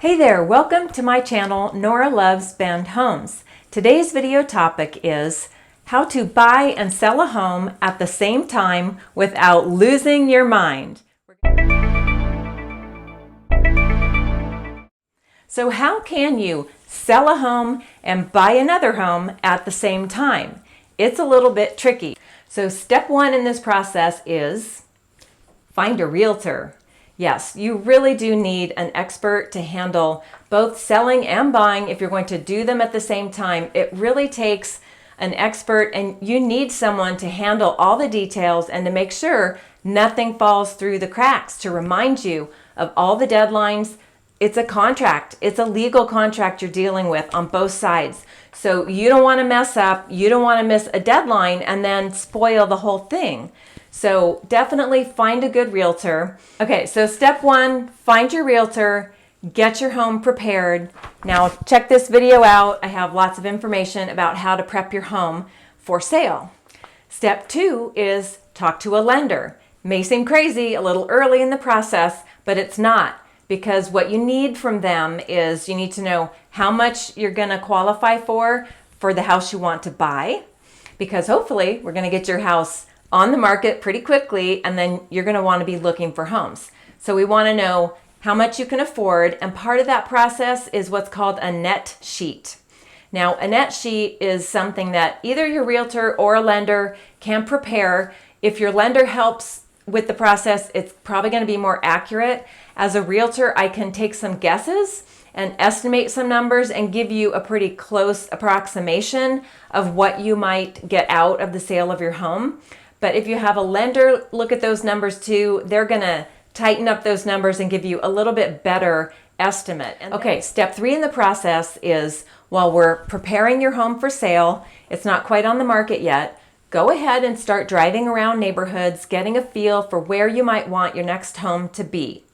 Hey there, welcome to my channel, Nora Loves Bend Homes. Today's video topic is how to buy and sell a home at the same time without losing your mind. So how can you sell a home and buy another home at the same time? It's a little bit tricky. So step one in this process is find a realtor. Yes, you really do need an expert to handle both selling and buying. If you're going to do them at the same time, it really takes an expert, and you need someone to handle all the details and to make sure nothing falls through the cracks, to remind you of all the deadlines. It's a contract. It's a legal contract you're dealing with on both sides. So you don't want to mess up. You don't want to miss a deadline and then spoil the whole thing. So definitely find a good realtor. Okay, so step one, find your realtor, get your home prepared. Now check this video out. I have lots of information about how to prep your home for sale. Step two is talk to a lender. May seem crazy, a little early in the process, but it's not, because what you need from them is you need to know how much you're going to qualify for the house you want to buy, because hopefully we're going to get your house on the market pretty quickly, and then you're going to want to be looking for homes. So we want to know how much you can afford, and part of that process is what's called a net sheet. Now, a net sheet is something that either your realtor or a lender can prepare. If your lender helps with the process, it's probably going to be more accurate. As a realtor, I can take some guesses and estimate some numbers and give you a pretty close approximation of what you might get out of the sale of your home. But if you have a lender look at those numbers too, they're going to tighten up those numbers and give you a little bit better estimate. Okay, step three in the process is, while we're preparing your home for sale, it's not quite on the market yet, go ahead and start driving around neighborhoods, getting a feel for where you might want your next home to be.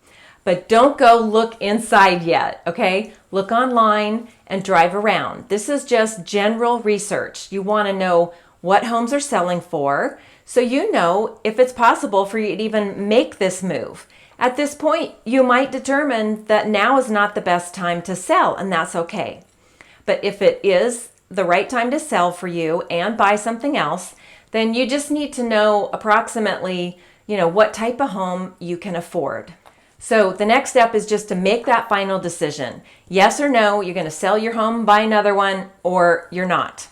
But don't go look inside yet, okay? Look online and drive around. This is just general research. You want to know what homes are selling for, so you know if it's possible for you to even make this move. At this point, you might determine that now is not the best time to sell, and that's okay. But if it is the right time to sell for you and buy something else, then you just need to know approximately, what type of home you can afford. So the next step is just to make that final decision. Yes or no, you're going to sell your home, buy another one, or you're not.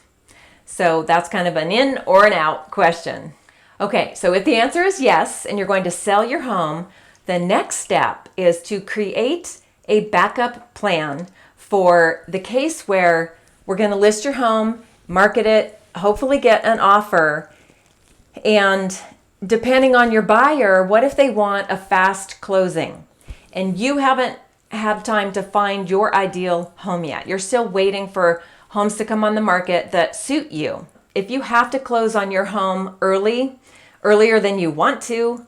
So that's kind of an in or an out question. Okay, so if the answer is yes, and you're going to sell your home, the next step is to create a backup plan for the case where we're going to list your home, market it, hopefully get an offer, and depending on your buyer, what if they want a fast closing and you haven't had time to find your ideal home yet? You're still waiting for homes to come on the market that suit you. If you have to close on your home earlier than you want to,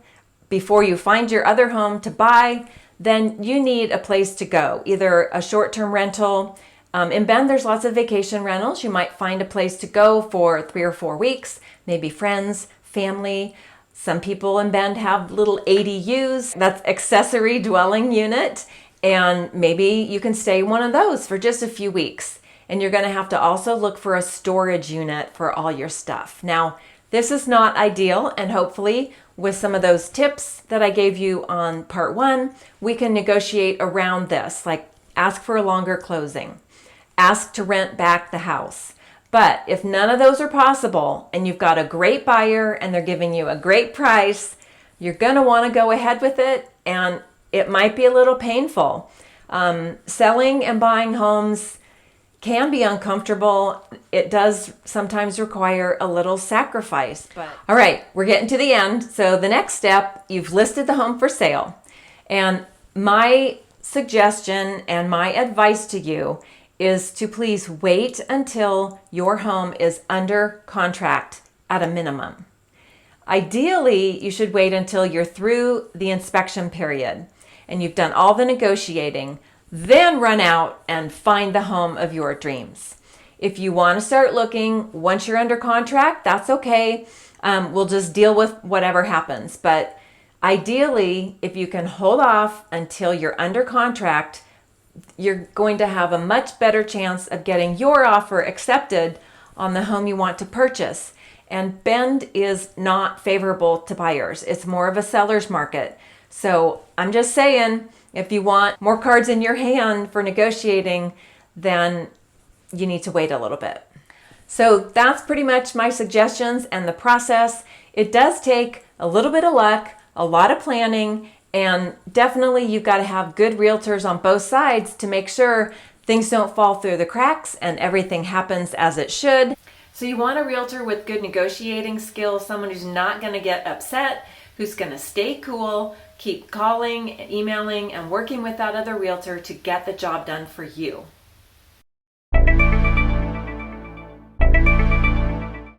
before you find your other home to buy, then you need a place to go, either a short-term rental. In Bend, there's lots of vacation rentals. You might find a place to go for 3 or 4 weeks, maybe friends, family. Some people in Bend have little ADUs, that's accessory dwelling unit, and maybe you can stay one of those for just a few weeks. And you're going to have to also look for a storage unit for all your stuff. Now, this is not ideal, and hopefully with some of those tips that I gave you on part one, we can negotiate around this, like ask for a longer closing, ask to rent back the house. But if none of those are possible and you've got a great buyer and they're giving you a great price, you're going to want to go ahead with it, and it might be a little painful. Selling and buying homes can be uncomfortable. It does sometimes require a little sacrifice. All right, we're getting to the end. So the next step, you've listed the home for sale. And my suggestion and my advice to you is to please wait until your home is under contract at a minimum. Ideally, you should wait until you're through the inspection period and you've done all the negotiating. Then run out and find the home of your dreams. If you want to start looking once you're under contract, that's okay. We'll just deal with whatever happens. But ideally, if you can hold off until you're under contract, you're going to have a much better chance of getting your offer accepted on the home you want to purchase. And Bend is not favorable to buyers. It's more of a seller's market. So I'm just saying, if you want more cards in your hand for negotiating, then you need to wait a little bit. So that's pretty much my suggestions and the process. It does take a little bit of luck, a lot of planning, and definitely you've got to have good realtors on both sides to make sure things don't fall through the cracks and everything happens as it should. So you want a realtor with good negotiating skills, someone who's not going to get upset, who's going to stay cool, keep calling, emailing, and working with that other realtor to get the job done for you.